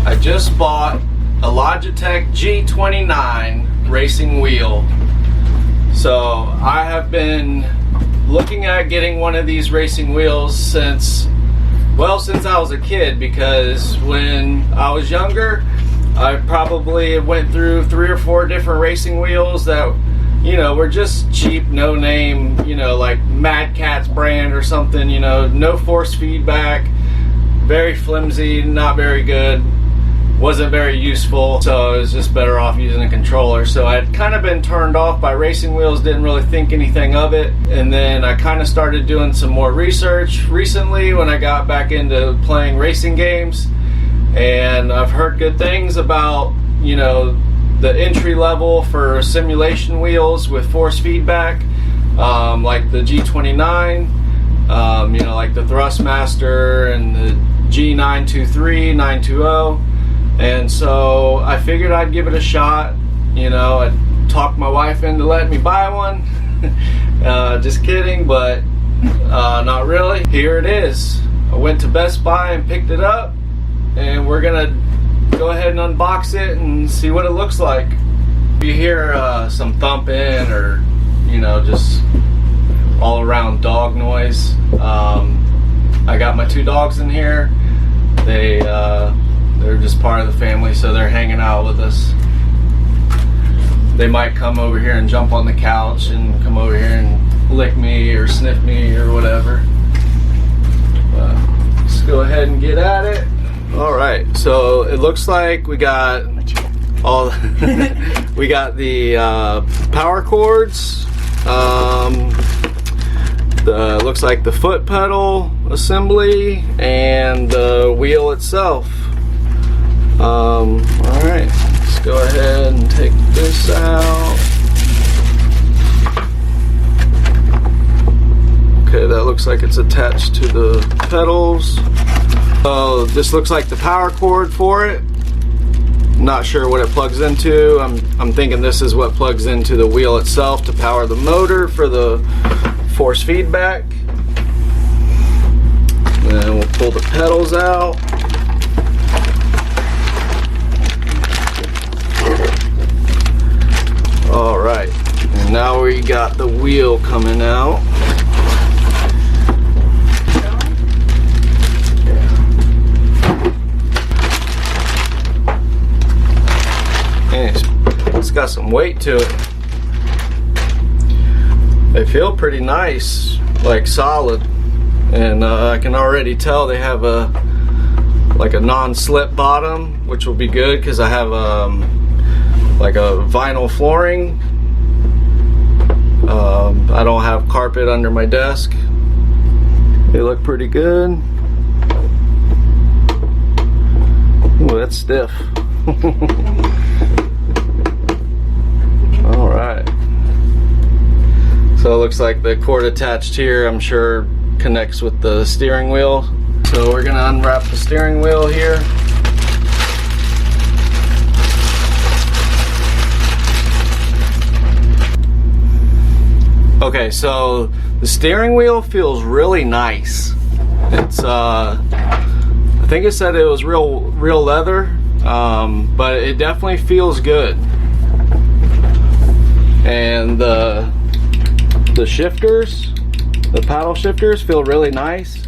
I just bought a Logitech G29 racing wheel. So I have been looking at getting one of these racing wheels since I was a kid, because when I was younger I probably went through 3 or 4 different racing wheels that, you know, were just cheap, no name, you know, like Mad Catz brand or something, you know, no force feedback, very flimsy, not very good, wasn't very useful, so I was just better off using a controller. So I'd kind of been turned off by racing wheels, didn't really think anything of it, and then I kind of started doing some more research recently when I got back into playing racing games, and I've heard good things about, you know, the entry level for simulation wheels with force feedback, like the G29, you know, like the Thrustmaster and the G923, 920. And so I figured I'd give it a shot. You know, I talked my wife into letting me buy one. Just kidding, but not really. Here it is. I went to Best Buy and picked it up, and we're gonna go ahead and unbox it and see what it looks like. If you hear some thumping or, you know, just all around dog noise, I got my 2 dogs in here. They're just part of the family, so they're hanging out with us. They might come over here and jump on the couch and come over here and lick me or sniff me or whatever. Let's go ahead and get at it. All right, so it looks like we got all we got the power cords. Looks like the foot pedal assembly and the wheel itself. Alright, let's go ahead and take this out. Okay, that looks like it's attached to the pedals. Oh, this looks like the power cord for it. Not sure what it plugs into. I'm thinking this is what plugs into the wheel itself to power the motor for the force feedback. Then we'll pull the pedals out. Alright, and now we got the wheel coming out. And it's got some weight to it. They feel pretty nice, like solid, and I can already tell they have like a non-slip bottom, which will be good because I have like a vinyl flooring. I don't have carpet under my desk. They look pretty good. Ooh, that's stiff. All right. So it looks like the cord attached here, I'm sure, connects with the steering wheel. So we're gonna unwrap the steering wheel here. Okay, so the steering wheel feels really nice. It's I think it said it was real leather, but it definitely feels good. And the shifters, the paddle shifters, feel really nice.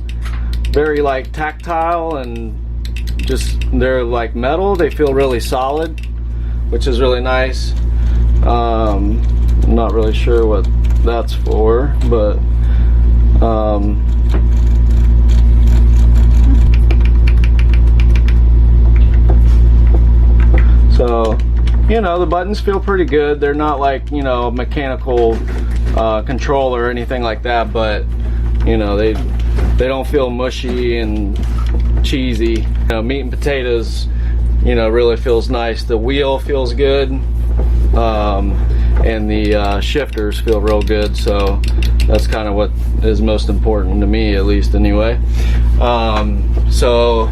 Very like tactile, and just they're like metal. They feel really solid, which is really nice. I'm not really sure what that's for, but so, you know, the buttons feel pretty good. They're not like, you know, mechanical control or anything like that, but, you know, they don't feel mushy and cheesy. You know, meat and potatoes, you know, really feels nice. The wheel feels good, and the shifters feel real good, so that's kind of what is most important to me, at least anyway. So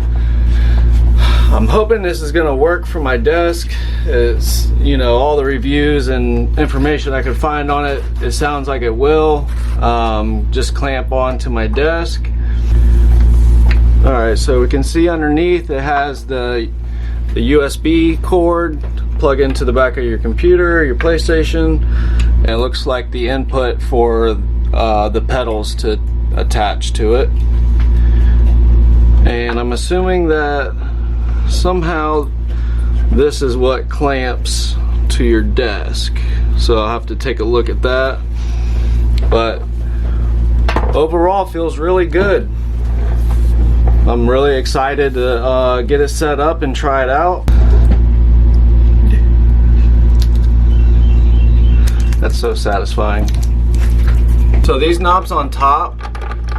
I'm hoping this is gonna work for my desk. It's, you know, all the reviews and information I could find on it, it sounds like it will. Just clamp onto my desk. Alright, so we can see underneath it has the the USB cord to plug into the back of your computer, your PlayStation, and it looks like the input for the pedals to attach to it. And I'm assuming that somehow this is what clamps to your desk, so I'll have to take a look at that. But overall, feels really good. I'm really excited to get it set up and try it out. That's so satisfying. So these knobs on top,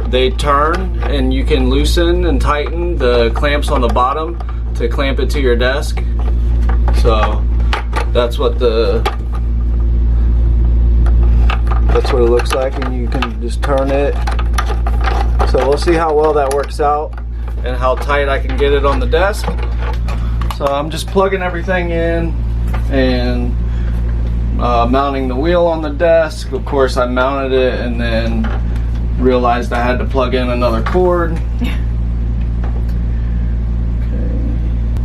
they turn, and you can loosen and tighten the clamps on the bottom to clamp it to your desk. So that's what it looks like, and you can just turn it. So we'll see how well that works out and how tight I can get it on the desk. So I'm just plugging everything in and mounting the wheel on the desk. Of course, I mounted it and then realized I had to plug in another cord. Okay.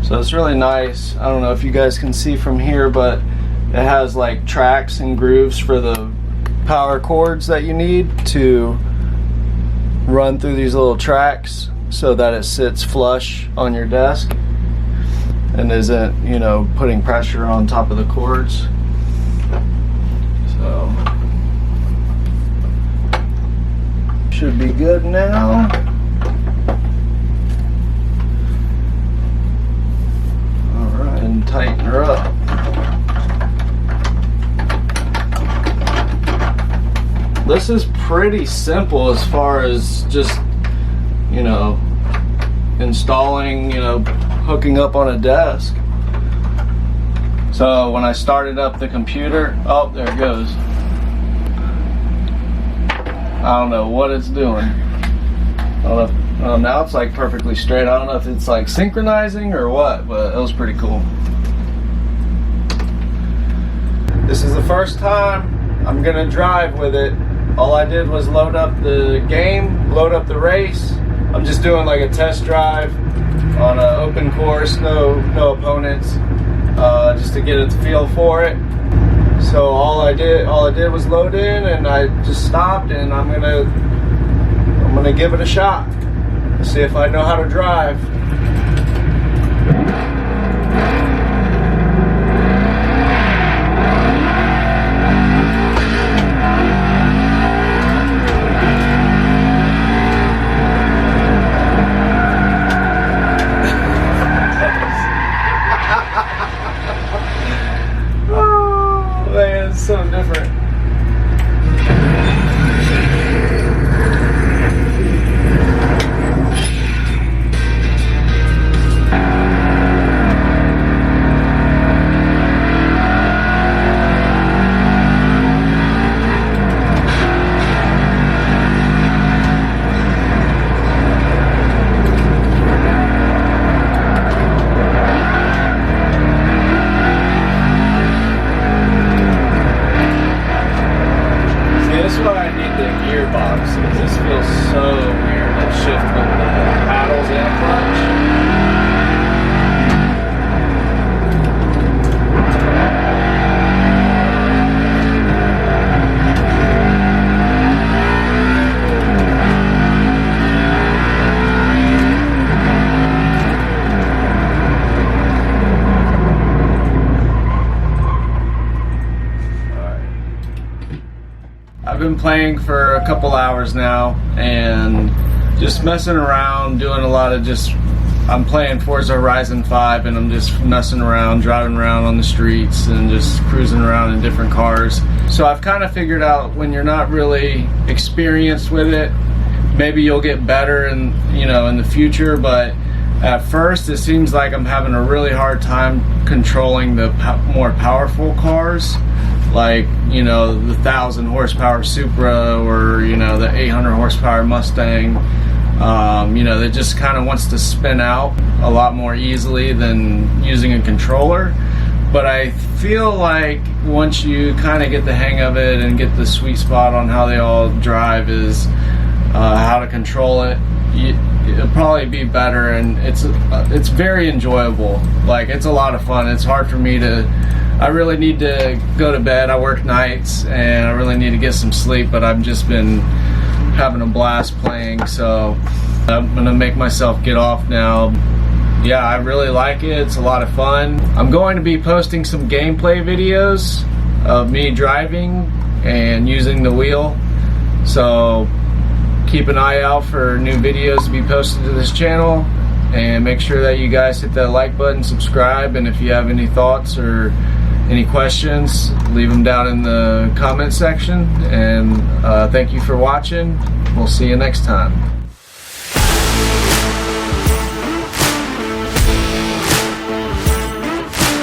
So it's really nice. I don't know if you guys can see from here, but it has like tracks and grooves for the power cords that you need to run through these little tracks so that it sits flush on your desk and isn't, you know, putting pressure on top of the cords. So should be good now. All right, and tighten her up. This is pretty simple as far as just, you know, installing, you know, hooking up on a desk. So when I started up the computer, oh, there it goes. I don't know what it's doing. I don't know if, now it's like perfectly straight. I don't know if it's like synchronizing or what, but it was pretty cool. This is the first time I'm gonna drive with it. All I did was load up the game, load up the race. I'm just doing like a test drive on an open course, no opponents, just to get a feel for it. So all I did was load in, and I just stopped, and I'm gonna give it a shot. See if I know how to drive. So different. This feels so weird to shift with the paddles and clutch. I've been playing for a couple hours now and just messing around, doing a lot of I'm playing Forza Horizon 5 and I'm just messing around, driving around on the streets and just cruising around in different cars. So I've kind of figured out when you're not really experienced with it, maybe you'll get better in the future, but at first it seems like I'm having a really hard time controlling the more powerful cars. Like, the 1,000 horsepower Supra or, the 800 horsepower Mustang, that just kind of wants to spin out a lot more easily than using a controller. But I feel like once you kind of get the hang of it and get the sweet spot on how they all drive is how to control it, it'll probably be better, and it's very enjoyable. Like, it's a lot of fun. It's hard for me to, I really need to go to bed. I work nights and I really need to get some sleep, but I've just been having a blast playing, so I'm gonna make myself get off now. Yeah, I really like it. It's a lot of fun. I'm going to be posting some gameplay videos of me driving and using the wheel, so keep an eye out for new videos to be posted to this channel, and make sure that you guys hit that like button, subscribe, and if you have any thoughts or any questions, leave them down in the comment section. And thank you for watching. We'll see you next time.